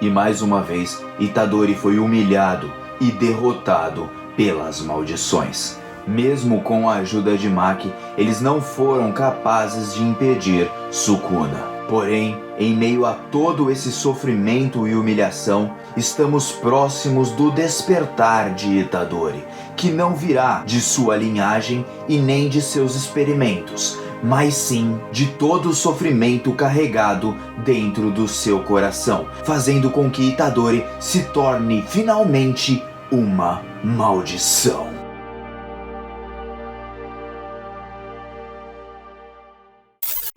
E mais uma vez, Itadori foi humilhado e derrotado pelas maldições. Mesmo com a ajuda de Maki, eles não foram capazes de impedir Sukuna. Porém, em meio a todo esse sofrimento e humilhação, estamos próximos do despertar de Itadori, que não virá de sua linhagem e nem de seus experimentos, mas sim de todo o sofrimento carregado dentro do seu coração, fazendo com que Itadori se torne finalmente uma maldição.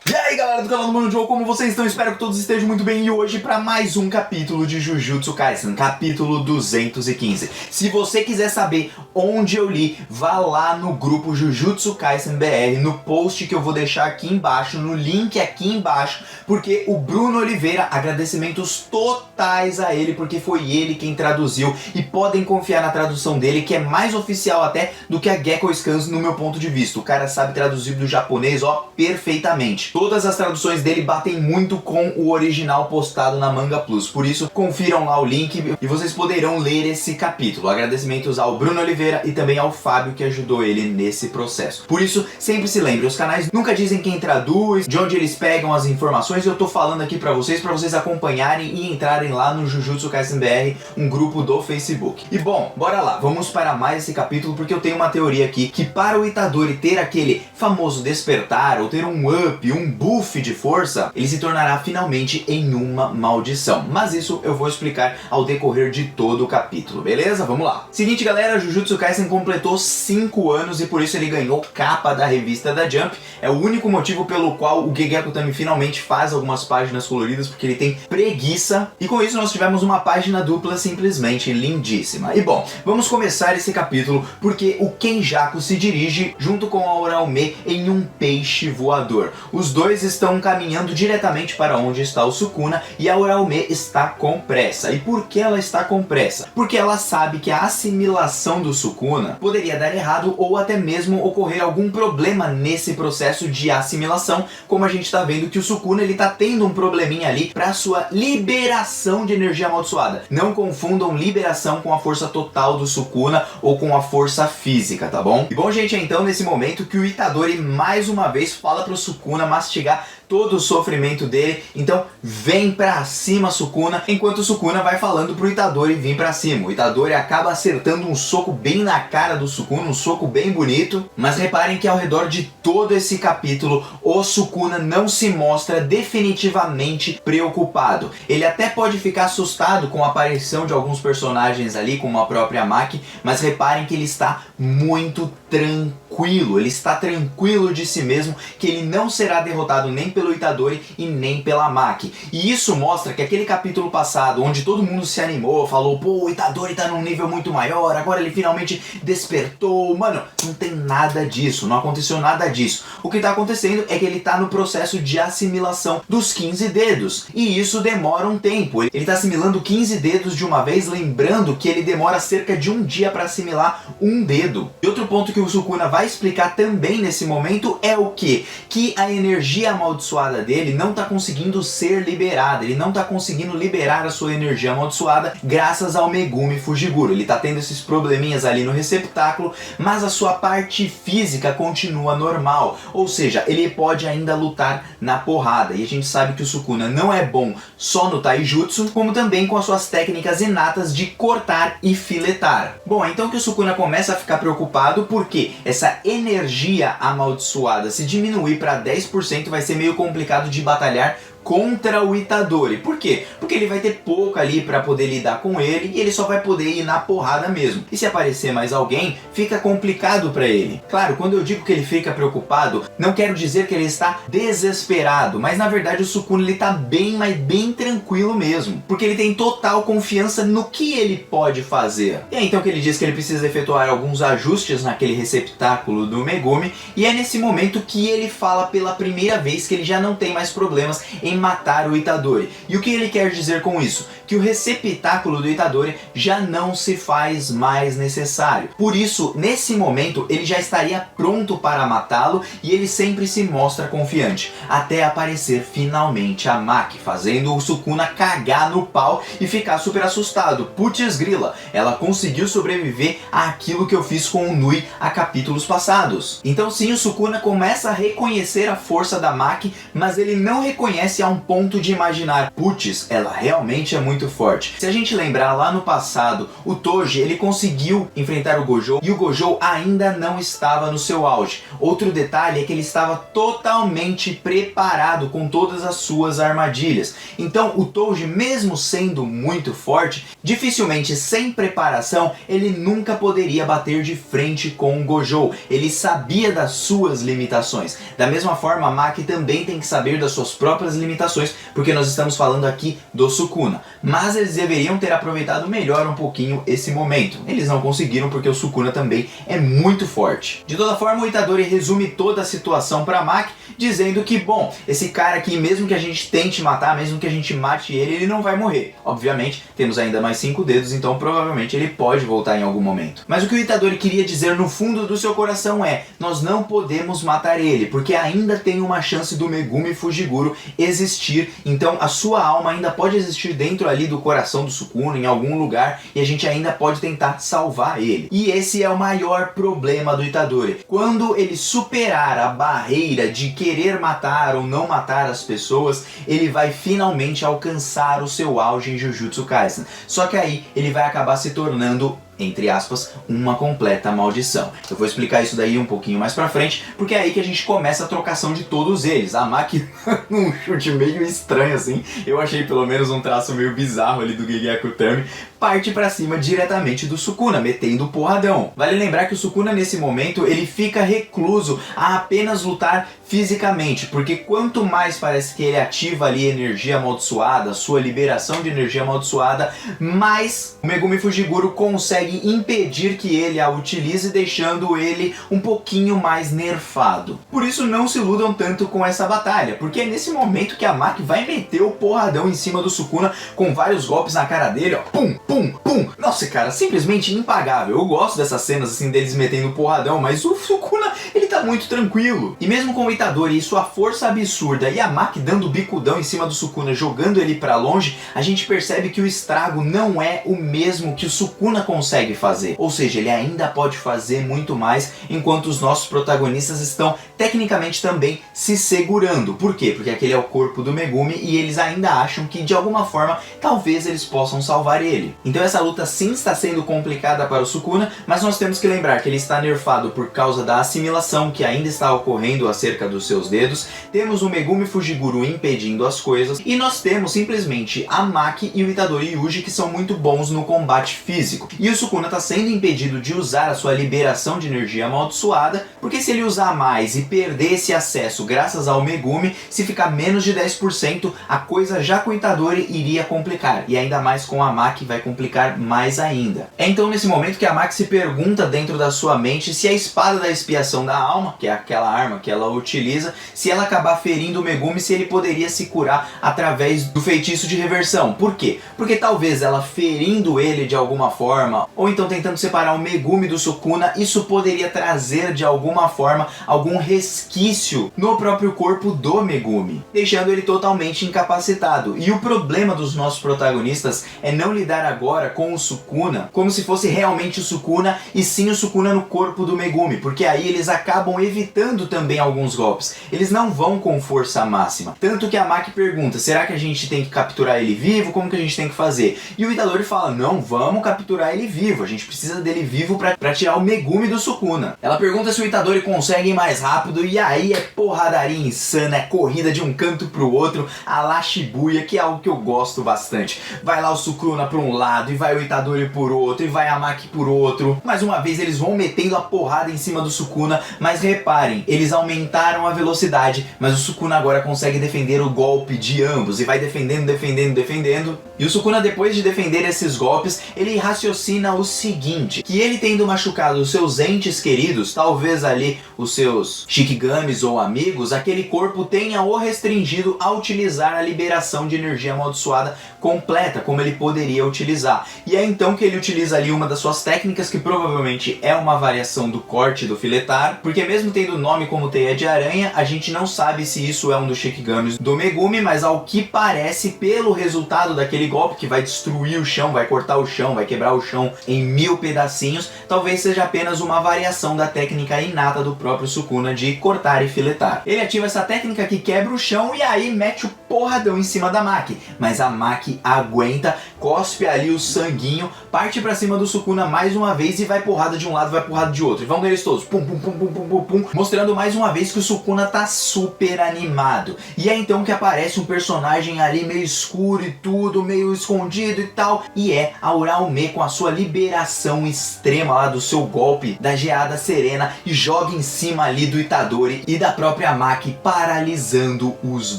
E aí galera do canal do Mano Joe, como vocês estão? Espero que todos estejam muito bem. E hoje para mais um capítulo de Jujutsu Kaisen, capítulo 215. Se você quiser saber onde eu li, vá lá no grupo Jujutsu Kaisen BR, no post que eu vou deixar aqui embaixo, no link aqui embaixo, porque o Bruno Oliveira, agradecimentos totais a ele, porque foi ele quem traduziu, e podem confiar na tradução dele, que é mais oficial até do que a Gekko Scans no meu ponto de vista. O cara sabe traduzir do japonês, ó, perfeitamente. Todas as traduções dele batem muito com o original postado na Manga Plus. Por isso, confiram lá o link e vocês poderão ler esse capítulo. Agradecimentos ao Bruno Oliveira e também ao Fábio, que ajudou ele nesse processo. Por isso, sempre se lembre, os canais nunca dizem quem traduz, de onde eles pegam as informações. Eu tô falando aqui pra vocês acompanharem e entrarem lá no Jujutsu Kaisen BR, um grupo do Facebook. E bom, bora lá, vamos para mais esse capítulo, porque eu tenho uma teoria aqui, que para o Itadori ter aquele famoso despertar, ou ter um up, um buff de força, ele se tornará finalmente em uma maldição. Mas isso eu vou explicar ao decorrer de todo o capítulo, beleza? Vamos lá. Seguinte galera, Jujutsu Kaisen completou 5 anos e por isso ele ganhou capa da revista da Jump. É o único motivo pelo qual o Gegeko Tami finalmente faz algumas páginas coloridas, porque ele tem preguiça. E com isso nós tivemos uma página dupla simplesmente lindíssima. E bom, vamos começar esse capítulo porque o Kenjaku se dirige junto com a Uraume em um peixe voador. Os dois estão caminhando diretamente para onde está o Sukuna e a Uraume está com pressa. E por que ela está com pressa? Porque ela sabe que a assimilação do Sukuna poderia dar errado ou até mesmo ocorrer algum problema nesse processo de assimilação, como a gente está vendo que o Sukuna ele tá tendo um probleminha ali para sua liberação de energia amaldiçoada. Não confundam liberação com a força total do Sukuna ou com a força física, tá bom? E bom gente, é então nesse momento que o Itadori mais uma vez fala pro Sukuna mastigar todo o sofrimento dele. Então vem pra cima Sukuna, enquanto o Sukuna vai falando pro Itadori vir pra cima. O Itadori acaba acertando um soco bem na cara do Sukuna, um soco bem bonito. Mas reparem que ao redor de todo esse capítulo, o Sukuna não se mostra definitivamente preocupado. Ele até pode ficar assustado com a aparição de alguns personagens ali, como a própria Maki, mas reparem que ele está muito tranquilo. Ele está tranquilo de si mesmo, que ele não será derrotado nem pelo Itadori e nem pela Maki. E isso mostra que aquele capítulo passado, onde todo mundo se animou, falou, pô, o Itadori tá num nível muito maior, agora ele finalmente despertou. Mano, não tem nada disso, não aconteceu nada disso. O que tá acontecendo é que ele tá no processo de assimilação dos 15 dedos. E isso demora um tempo. Ele tá assimilando 15 dedos de uma vez, lembrando que ele demora cerca de um dia para assimilar um dedo. E outro ponto que o Sukuna vai explicar também nesse momento é o quê? Que a energia amaldiçoada dele não está conseguindo ser liberada, ele não está conseguindo liberar a sua energia amaldiçoada graças ao Megumi Fujiguro. Ele está tendo esses probleminhas ali no receptáculo, mas a sua parte física continua normal, ou seja, ele pode ainda lutar na porrada. E a gente sabe que o Sukuna não é bom só no taijutsu, como também com as suas técnicas inatas de cortar e filetar. Bom, então que o Sukuna começa a ficar preocupado porque essa energia amaldiçoada se diminuir para 10% vai ser meio complicado de batalhar contra o Itadori. Por quê? Porque ele vai ter pouco ali para poder lidar com ele e ele só vai poder ir na porrada mesmo. E se aparecer mais alguém, fica complicado para ele. Claro, quando eu digo que ele fica preocupado, não quero dizer que ele está desesperado, mas na verdade o Sukuna ele tá bem, mas bem tranquilo mesmo, porque ele tem total confiança no que ele pode fazer. E é então que ele diz que ele precisa efetuar alguns ajustes naquele receptáculo do Megumi, e é nesse momento que ele fala pela primeira vez que ele já não tem mais problemas em em matar o Itadori. E o que ele quer dizer com isso? Que o receptáculo do Itadori já não se faz mais necessário. Por isso, nesse momento, ele já estaria pronto para matá-lo e ele sempre se mostra confiante, até aparecer finalmente a Maki, fazendo o Sukuna cagar no pau e ficar super assustado. Putz grila, ela conseguiu sobreviver àquilo que eu fiz com o Nui a capítulos passados. Então sim, o Sukuna começa a reconhecer a força da Maki, mas ele não reconhece a um ponto de imaginar, putz, ela realmente é muito forte. Se a gente lembrar lá no passado, o Toji, ele conseguiu enfrentar o Gojo e o Gojo ainda não estava no seu auge. Outro detalhe é que ele estava totalmente preparado com todas as suas armadilhas. Então o Toji, mesmo sendo muito forte, dificilmente sem preparação, ele nunca poderia bater de frente com o Gojo. Ele sabia das suas limitações. Da mesma forma, a Maki também tem que saber das suas próprias limitações, porque nós estamos falando aqui do Sukuna. Mas eles deveriam ter aproveitado melhor um pouquinho esse momento. Eles não conseguiram porque o Sukuna também é muito forte. De toda forma, o Itadori resume toda a situação para Maki, dizendo que, bom, esse cara aqui, mesmo que a gente tente matar, mesmo que a gente mate ele, ele não vai morrer. Obviamente, temos ainda mais 5 dedos, então provavelmente ele pode voltar em algum momento. Mas o que o Itadori queria dizer no fundo do seu coração é: nós não podemos matar ele, porque ainda tem uma chance do Megumi Fujiguro existir, então a sua alma ainda pode existir dentro ali do coração do Sukuna, em algum lugar, e a gente ainda pode tentar salvar ele. E esse é o maior problema do Itadori. Quando ele superar a barreira de querer matar ou não matar as pessoas, ele vai finalmente alcançar o seu auge em Jujutsu Kaisen. Só que aí ele vai acabar se tornando, entre aspas, uma completa maldição. Eu vou explicar isso daí um pouquinho mais pra frente, porque é aí que a gente começa a trocação de todos eles. A Maki, num chute meio estranho assim, eu achei pelo menos um traço meio bizarro ali do Gegeki Utami, parte pra cima diretamente do Sukuna, metendo o porradão. Vale lembrar que o Sukuna nesse momento, ele fica recluso a apenas lutar fisicamente, porque quanto mais parece que ele ativa ali energia amaldiçoada, sua liberação de energia amaldiçoada, mais o Megumi Fujiguro consegue impedir que ele a utilize, deixando ele um pouquinho mais nerfado. Por isso não se iludam tanto com essa batalha, porque é nesse momento que a Maki vai meter o porradão em cima do Sukuna, com vários golpes na cara dele, ó, pum, pum, pum. Nossa, cara, simplesmente impagável. Eu gosto dessas cenas assim deles metendo o porradão, mas o Sukuna, ele tá muito tranquilo. E mesmo com o Itadori e sua força absurda e a Maki dando bicudão em cima do Sukuna, jogando ele pra longe, a gente percebe que o estrago não é o mesmo que o Sukuna consegue fazer. Ou seja, ele ainda pode fazer muito mais, enquanto os nossos protagonistas estão tecnicamente também se segurando. Por quê? Porque aquele é o corpo do Megumi e eles ainda acham que de alguma forma talvez eles possam salvar ele. Então essa luta sim está sendo complicada para o Sukuna, mas nós temos que lembrar que ele está nerfado por causa da assimilação que ainda está ocorrendo acerca dos seus dedos. Temos o Megumi Fujiguro impedindo as coisas e nós temos simplesmente a Maki e o Itadori Yuji, que são muito bons no combate físico. E o Sukuna está sendo impedido de usar a sua liberação de energia amaldiçoada, porque se ele usar mais e perder esse acesso graças ao Megumi, se ficar menos de 10%, a coisa já com o Itadori iria complicar, e ainda mais com a Maki vai complicar mais ainda. É então nesse momento que a Maki se pergunta dentro da sua mente se a espada da expiação da alma, que é aquela arma que ela utiliza, se ela acabar ferindo o Megumi, se ele poderia se curar através do feitiço de reversão. Por quê? Porque talvez ela ferindo ele de alguma forma, ou então tentando separar o Megumi do Sukuna, isso poderia trazer de alguma forma algum resquício no próprio corpo do Megumi, deixando ele totalmente incapacitado. E o problema dos nossos protagonistas é não lidar agora com o Sukuna como se fosse realmente o Sukuna, e sim o Sukuna no corpo do Megumi, porque aí eles acabam evitando também alguns golpes. Eles não vão com força máxima. Tanto que a Maki pergunta: será que a gente tem que capturar ele vivo? Como que a gente tem que fazer? E o Itadori fala: não, vamos capturar ele vivo. A gente precisa dele vivo pra tirar o Megumi do Sukuna. Ela pergunta se o Itadori consegue ir mais rápido, e aí é porradaria insana, é corrida de um canto pro outro, a la Shibuya, que é algo que eu gosto bastante. Vai lá o Sukuna pra um lado, lado, e vai o Itadori por outro, e vai a Maki por outro. Mais uma vez eles vão metendo a porrada em cima do Sukuna, mas reparem, eles aumentaram a velocidade, mas o Sukuna agora consegue defender o golpe de ambos, e vai defendendo, defendendo. E o Sukuna, depois de defender esses golpes, ele raciocina o seguinte, que ele tendo machucado os seus entes queridos, talvez ali os seus Shikigamis ou amigos, aquele corpo tenha o restringido a utilizar a liberação de energia amaldiçoada completa, como ele poderia utilizar. E é então que ele utiliza ali uma das suas técnicas, que provavelmente é uma variação do corte do filetar, porque mesmo tendo o nome como teia de aranha, a gente não sabe se isso é um dos Shikigamis do Megumi, mas ao que parece, pelo resultado daquele golpe que vai destruir o chão, vai cortar o chão, vai quebrar o chão em 1000 pedacinhos, talvez seja apenas uma variação da técnica inata do próprio Sukuna de cortar e filetar. Ele ativa essa técnica que quebra o chão e aí mete o porradão em cima da Maki, mas a Maki aguenta, cospe ali o sanguinho, parte pra cima do Sukuna mais uma vez e vai porrada de um lado, vai porrada de outro. E vamos eles todos, pum, pum, pum, pum, pum, pum, pum, mostrando mais uma vez que o Sukuna tá super animado. E é então que aparece um personagem ali meio escuro e tudo, meio escondido e tal, e é a Uraume com a sua liberação extrema lá do seu golpe da geada serena, e joga em cima ali do Itadori e da própria Maki, paralisando os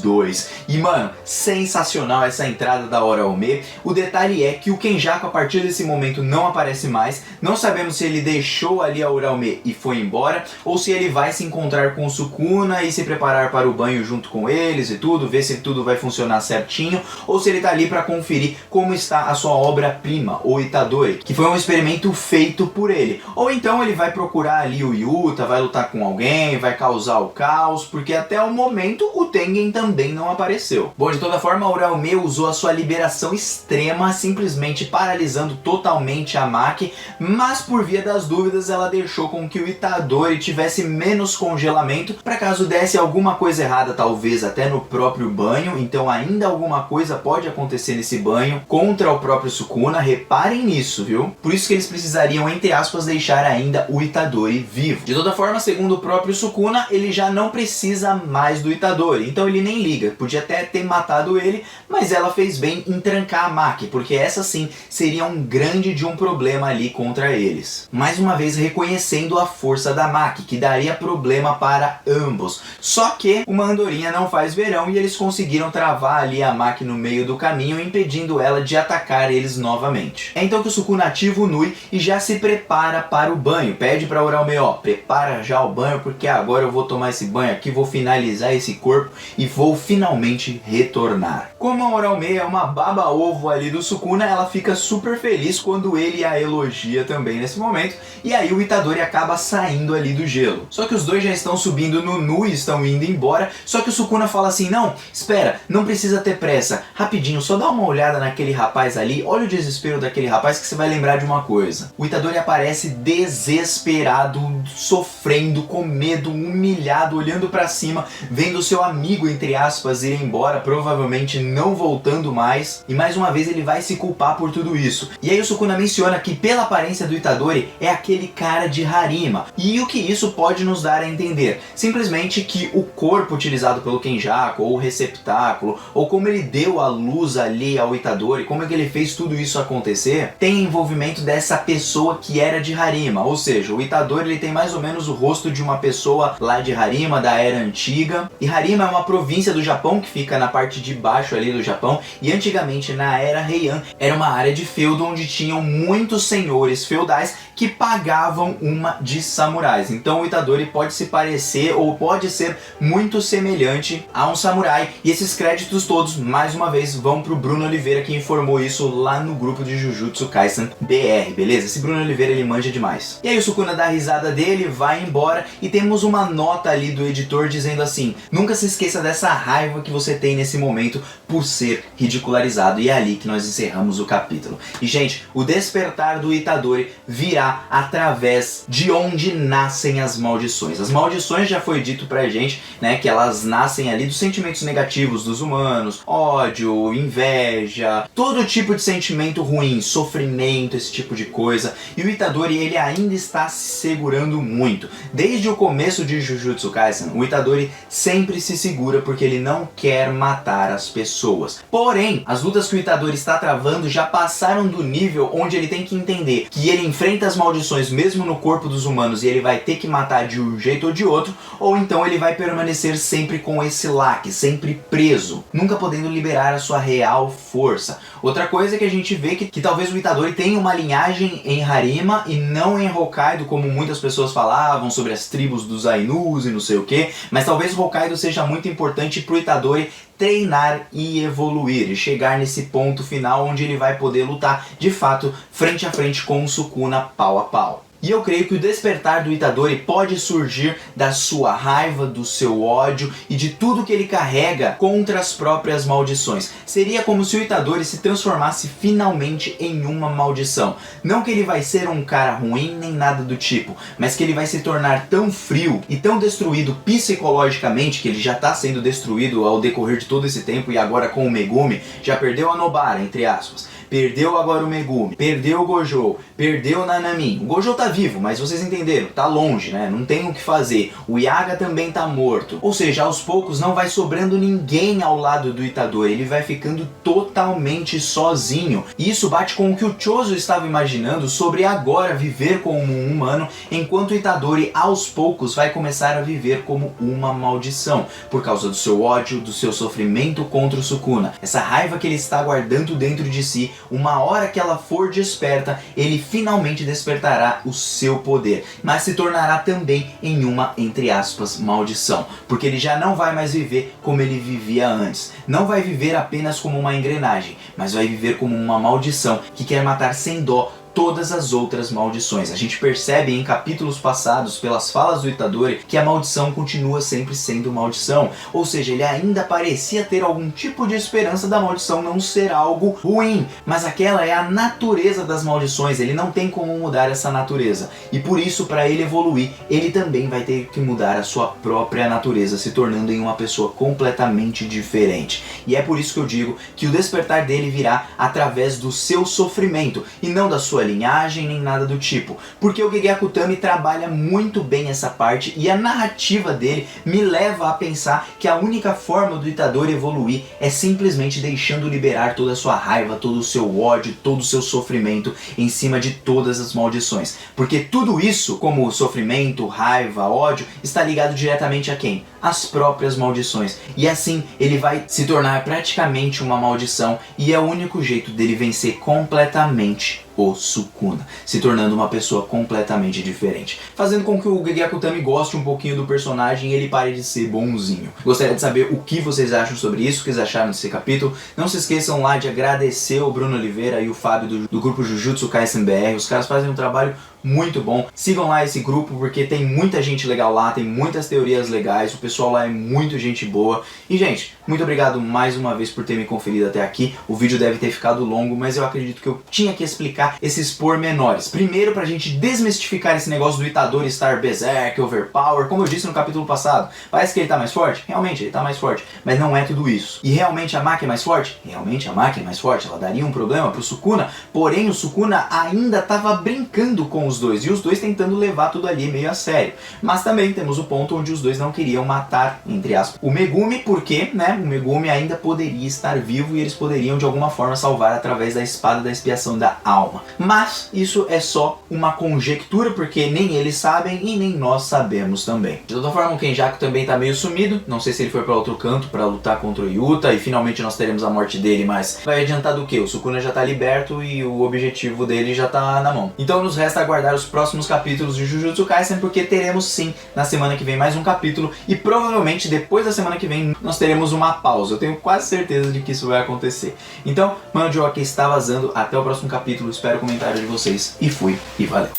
dois. E mano, sensacional essa entrada da Uraume. O detalhe é que o Kenjaku a partir desse momento não aparece mais, não sabemos se ele deixou ali a Uraume e foi embora, ou se ele vai se encontrar com o Sukuna e se preparar para o banho junto com eles e tudo, ver se tudo vai funcionar certinho, ou se ele tá ali para conferir como está a sua obra-prima, o Itadori, que foi um experimento feito por ele. Ou então ele vai procurar ali o Yuta, vai lutar com alguém, vai causar o caos, porque até o momento o Tengen também não apareceu. Bom, de toda forma, a Uraume usou a sua liberação extrema, simplesmente paralisando totalmente a Maki, mas por via das dúvidas ela deixou com que o Itadori tivesse menos congelamento, para caso desse alguma coisa errada, talvez até no próprio banho. Então ainda alguma coisa pode acontecer nesse banho contra o próprio Sukuna, reparem nisso, viu? Por isso que eles precisariam, entre aspas, deixar ainda o Itadori vivo. De toda forma, segundo o próprio Sukuna, ele já não precisa mais do Itadori, então ele nem liga, podia até ter matado ele, mas ela fez bem em trancar a Maki, porque essa sim seria um grande de um problema ali contra eles. Mais uma vez reconhecendo a força da Maki, que daria problema para ambos. Só que uma andorinha não faz verão e eles conseguiram travar ali a Maki no meio do caminho, impedindo ela de atacar eles novamente. É então que o Sukuna ativa o Nui e já se prepara para o banho. Pede para Uraume, ó, prepara já o banho, porque agora eu vou tomar esse banho aqui, vou finalizar esse corpo e vou finalmente retornar. Como a Uraume é uma baba-ovo ali do Sukuna, ela fica super feliz quando ele a elogia também nesse momento, e aí o Itadori acaba saindo ali do gelo. Só que os dois já estão subindo no Nui, estão indo embora, só que o Sukuna fala assim, não, espera, não precisa ter pressa, rapidinho, só dá uma olhada naquele rapaz ali, olha o desespero daquele rapaz que você vai lembrar de uma coisa. O Itadori aparece desesperado, sofrendo, com medo, humilhado, olhando pra cima, vendo seu amigo, entre aspas, ir embora, provavelmente não voltando mais, e mais uma vez ele vai se culpar por tudo isso. E aí o Sukuna menciona que pela aparência do Itadori é aquele cara de Harima, e o que isso pode nos dar a entender? Simplesmente que o corpo utilizado pelo Kenjaku, ou o receptáculo, ou como ele deu a luz ali ao Itadori, como é que ele fez tudo isso acontecer, tem envolvimento dessa pessoa que era de Harima, ou seja, o Itadori ele tem mais ou menos o rosto de uma pessoa lá de Harima, da era antiga, e Harima é uma província do Japão que fica na parte de baixo ali do Japão, e antigamente na era Heian era uma área de feudo onde tinham muitos senhores feudais que pagavam uma de samurais. Então o Itadori pode se parecer ou pode ser muito semelhante a um samurai, e esses créditos todos, mais uma vez, vão pro Bruno Oliveira, que informou isso lá no grupo de Jujutsu Kaisen BR, beleza? Esse Bruno Oliveira, ele manja demais. E aí o Sukuna dá a risada dele, vai embora, e temos uma nota ali do editor dizendo assim, nunca se esqueça dessa raiva que você tem nesse momento por ser ridicularizado, e é ali que nós encerramos o capítulo. E gente, o despertar do Itadori virá virá através de onde nascem as maldições. As maldições já foi dito pra gente, né, que elas nascem ali dos sentimentos negativos dos humanos, ódio, inveja, todo tipo de sentimento ruim, sofrimento, esse tipo de coisa. E o Itadori, ele ainda está se segurando muito. Desde o começo de Jujutsu Kaisen, o Itadori sempre se segura porque ele não quer matar as pessoas. Porém, as lutas que o Itadori está travando já passaram do nível onde ele tem que entender que ele enfrenta as maldições mesmo no corpo dos humanos e ele vai ter que matar de um jeito ou de outro, ou então ele vai permanecer sempre com esse laque, sempre preso, nunca podendo liberar a sua real força. Outra coisa é que a gente vê que talvez o Itadori tenha uma linhagem em Harima e não em Hokkaido, como muitas pessoas falavam sobre as tribos dos Ainus e não sei o que, mas talvez Hokkaido seja muito importante pro Itadori treinar e evoluir, e chegar nesse ponto final onde ele vai poder lutar de fato frente a frente com o Sukuna pau a pau. E eu creio que o despertar do Itadori pode surgir da sua raiva, do seu ódio e de tudo que ele carrega contra as próprias maldições. Seria como se o Itadori se transformasse finalmente em uma maldição. Não que ele vai ser um cara ruim nem nada do tipo, mas que ele vai se tornar tão frio e tão destruído psicologicamente, que ele já está sendo destruído ao decorrer de todo esse tempo e agora com o Megumi, já perdeu a Nobara, entre aspas. Perdeu agora o Megumi, perdeu o Gojo, perdeu o Nanamin. O Gojo tá vivo, mas vocês entenderam, tá longe, né? Não tem o que fazer. O Yaga também tá morto. Ou seja, aos poucos não vai sobrando ninguém ao lado do Itadori. Ele vai ficando totalmente sozinho. E isso bate com o que o Chozo estava imaginando sobre agora viver como um humano, enquanto o Itadori aos poucos vai começar a viver como uma maldição, por causa do seu ódio, do seu sofrimento contra o Sukuna. Essa raiva que ele está guardando dentro de si, uma hora que ela for desperta, ele finalmente despertará o seu poder, mas se tornará também em uma, entre aspas, maldição, porque ele já não vai mais viver como ele vivia antes. Não vai viver apenas como uma engrenagem, mas vai viver como uma maldição que quer matar sem dó todas as outras maldições. A gente percebe em capítulos passados, pelas falas do Itadori, que a maldição continua sempre sendo maldição. Ou seja, ele ainda parecia ter algum tipo de esperança da maldição não ser algo ruim. Mas aquela é a natureza das maldições, ele não tem como mudar essa natureza. E por isso, para ele evoluir, ele também vai ter que mudar a sua própria natureza, se tornando em uma pessoa completamente diferente. E é por isso que eu digo que o despertar dele virá através do seu sofrimento, e não da sua linhagem nem nada do tipo, porque o Gege Akutami trabalha muito bem essa parte e a narrativa dele me leva a pensar que a única forma do Itadori evoluir é simplesmente deixando liberar toda a sua raiva, todo o seu ódio, todo o seu sofrimento em cima de todas as maldições, porque tudo isso, como sofrimento, raiva, ódio, está ligado diretamente a quem? As próprias maldições, e assim ele vai se tornar praticamente uma maldição, e é o único jeito dele vencer completamente o Sukuna, se tornando uma pessoa completamente diferente, fazendo com que o Gege Akutami goste um pouquinho do personagem e ele pare de ser bonzinho. Gostaria de saber o que vocês acham sobre isso, o que vocês acharam desse capítulo. Não se esqueçam lá de agradecer o Bruno Oliveira e o Fábio do grupo Jujutsu Kaisen BR, os caras fazem um trabalho muito bom. Sigam lá esse grupo porque tem muita gente legal lá, tem muitas teorias legais, o pessoal lá é muito gente boa. E gente, muito obrigado mais uma vez por ter me conferido até aqui. O vídeo deve ter ficado longo, mas eu acredito que eu tinha que explicar esses pormenores. Primeiro, pra gente desmistificar esse negócio do Itadori estar berserk, overpower, como eu disse no capítulo passado. Parece que ele tá mais forte? Realmente, ele tá mais forte, mas não é tudo isso. E realmente a Maki é mais forte? Realmente a Maki é mais forte, ela daria um problema pro Sukuna, porém o Sukuna ainda tava brincando com os dois, e os dois tentando levar tudo ali meio a sério. Mas também temos o ponto onde os dois não queriam matar, entre aspas, o Megumi, porque, né, o Megumi ainda poderia estar vivo e eles poderiam de alguma forma salvar através da espada da expiação da alma. Mas isso é só uma conjectura, porque nem eles sabem e nem nós sabemos também. De toda forma, o Kenjaku também tá meio sumido, não sei se ele foi para outro canto para lutar contra o Yuta e finalmente nós teremos a morte dele, mas vai adiantar do que? O Sukuna já tá liberto e o objetivo dele já tá na mão. Então nos resta aguardar os próximos capítulos de Jujutsu Kaisen, porque teremos sim na semana que vem mais um capítulo e provavelmente depois da semana que vem nós teremos uma pausa. Eu tenho quase certeza de que isso vai acontecer. Então, Mano Joe aqui está vazando. Até o próximo capítulo. Espero o comentário de vocês. E fui. E valeu.